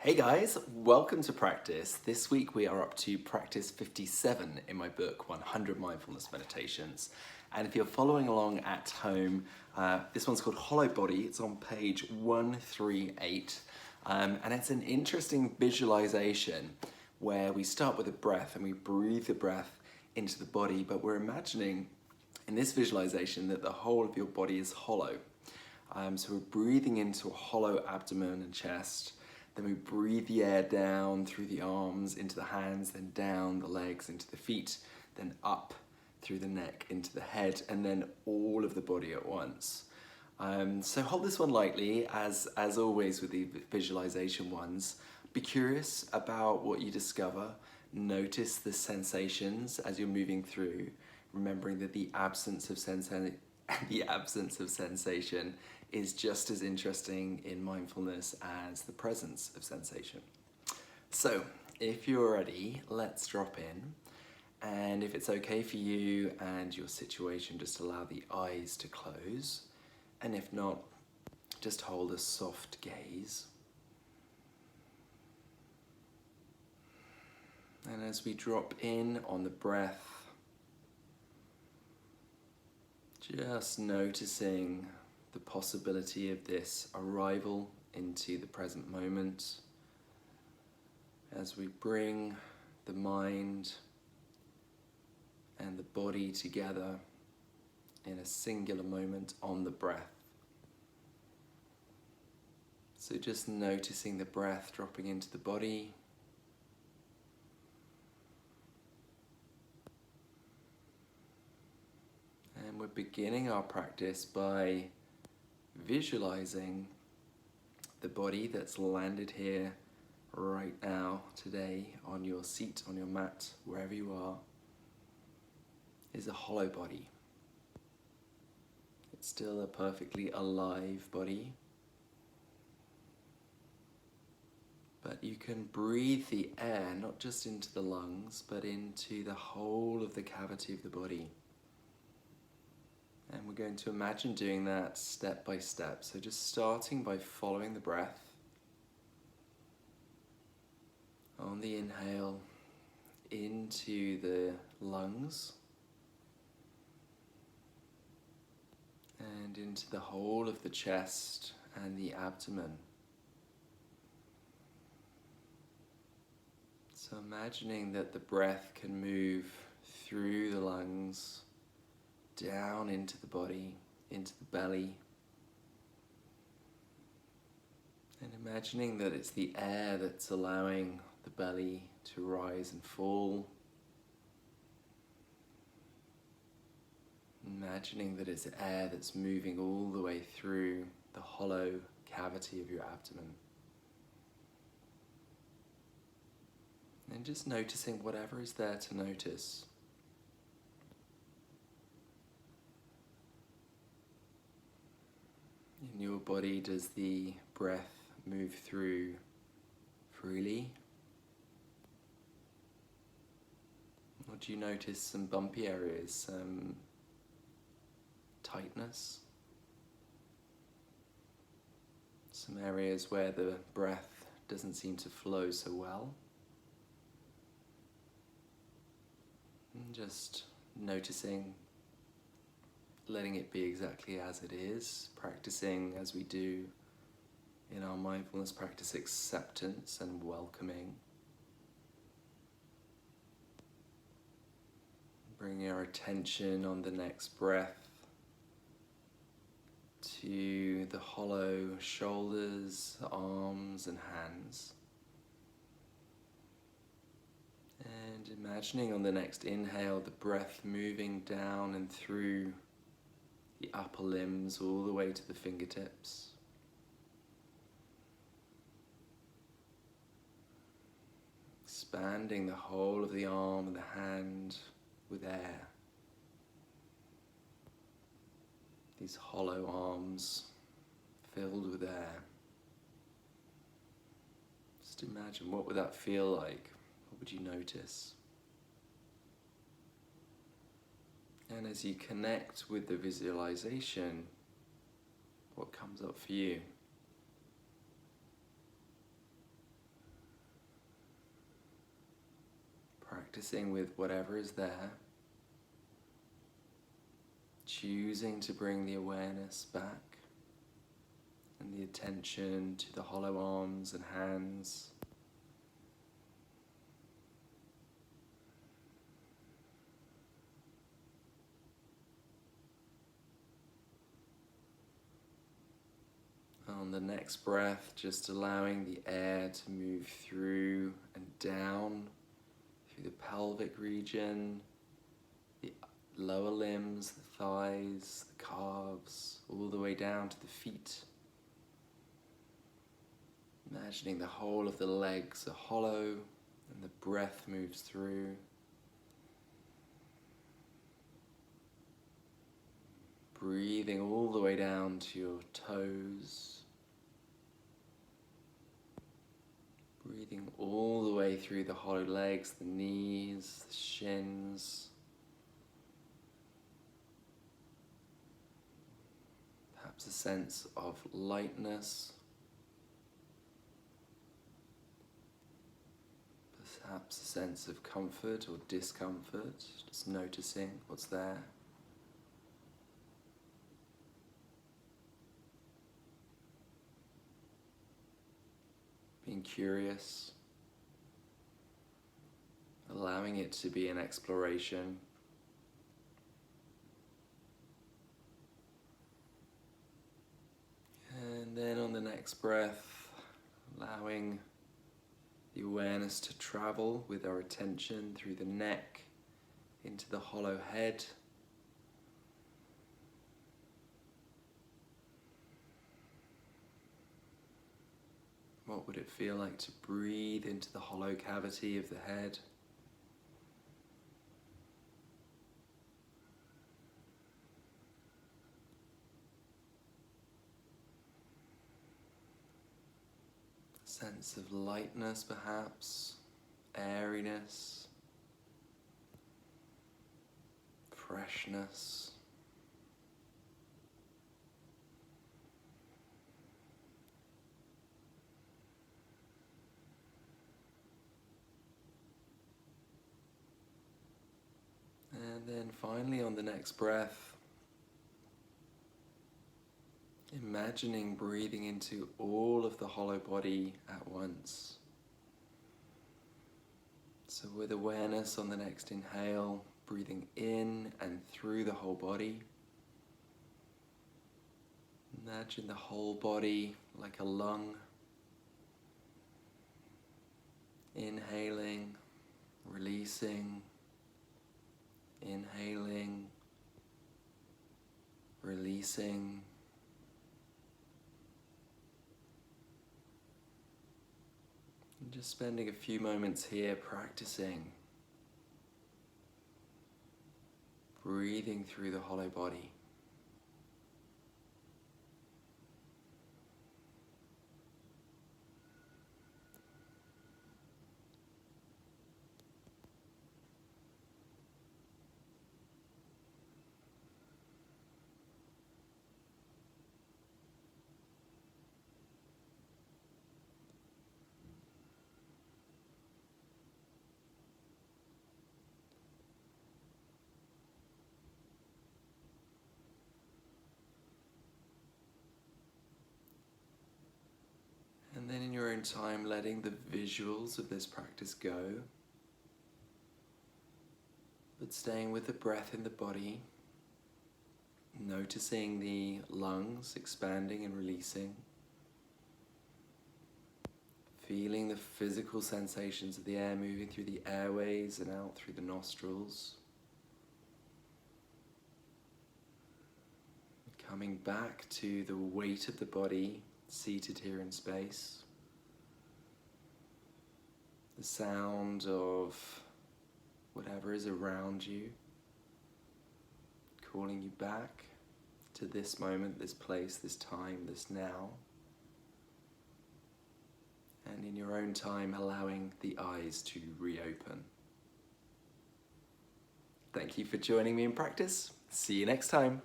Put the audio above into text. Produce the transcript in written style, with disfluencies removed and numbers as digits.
Hey guys, welcome to practice. This week we are up to practice 57 in my book, 100 Mindfulness Meditations. And if you're following along at home, this one's called Hollow Body. It's on page 138. And it's an interesting visualization where we start with a breath and we breathe the breath into the body, but we're imagining in this visualization that the whole of your body is hollow. So we're breathing into a hollow abdomen and chest. Then we breathe the air down through the arms, into the hands, then down the legs, into the feet, then up through the neck, into the head, and then all of the body at once. So hold this one lightly, as always with the visualization ones. Be curious about what you discover. Notice the sensations as you're moving through, remembering that the absence of sensation is just as interesting in mindfulness as the presence of sensation. So if you're ready, let's drop in. And if it's okay for you and your situation, just allow the eyes to close. And if not, just hold a soft gaze. And as we drop in on the breath, just noticing the possibility of this arrival into the present moment as we bring the mind and the body together in a singular moment on the breath. So just noticing the breath dropping into the body. And we're beginning our practice by visualizing the body that's landed here right now, today, on your seat, on your mat, wherever you are, is a hollow body. It's still a perfectly alive body, but you can breathe the air not just into the lungs, but into the whole of the cavity of the body. And we're going to imagine doing that step by step. So just starting by following the breath. On the inhale, into the lungs. And into the whole of the chest and the abdomen. So imagining that the breath can move through the lungs, down into the body, into the belly. And imagining that it's the air that's allowing the belly to rise and fall. Imagining that it's air that's moving all the way through the hollow cavity of your abdomen. And just noticing whatever is there to notice. In your body, does the breath move through freely? Or do you notice some bumpy areas, some tightness? Some areas where the breath doesn't seem to flow so well? And just noticing, letting it be exactly as it is, practicing as we do in our mindfulness practice, acceptance and welcoming. Bringing our attention on the next breath to the hollow shoulders, arms and hands. And imagining on the next inhale the breath moving down and through the upper limbs all the way to the fingertips. Expanding the whole of the arm and the hand with air. These hollow arms filled with air. Just imagine, what would that feel like? What would you notice? And as you connect with the visualization, what comes up for you? practicing with whatever is there, choosing to bring the awareness back and the attention to the hollow arms and hands. On the next breath, just allowing the air to move through and down through the pelvic region, the lower limbs, the thighs, the calves, all the way down to the feet. Imagining the whole of the legs are hollow and the breath moves through. Breathing all the way down to your toes. Breathing all the way through the hollow legs, the knees, the shins. Perhaps a sense of lightness. Perhaps a sense of comfort or discomfort, just noticing what's there. Being curious, allowing it to be an exploration. And then on the next breath, allowing the awareness to travel with our attention through the neck into the hollow head. What would it feel like to breathe into the hollow cavity of the head? A sense of lightness, perhaps, airiness, freshness. And then finally on the next breath, imagining breathing into all of the hollow body at once. So with awareness on the next inhale, breathing in and through the whole body. Imagine the whole body like a lung. Inhaling, releasing. Inhaling, releasing. And just spending a few moments here practicing breathing through the hollow body. And then in your own time, letting the visuals of this practice go, but staying with the breath in the body, noticing the lungs expanding and releasing, feeling the physical sensations of the air moving through the airways and out through the nostrils, coming back to the weight of the body seated here in space, the sound of whatever is around you, calling you back to this moment, this place, this time, this now. And in your own time, allowing the eyes to reopen. Thank you for joining me in practice. See you next time.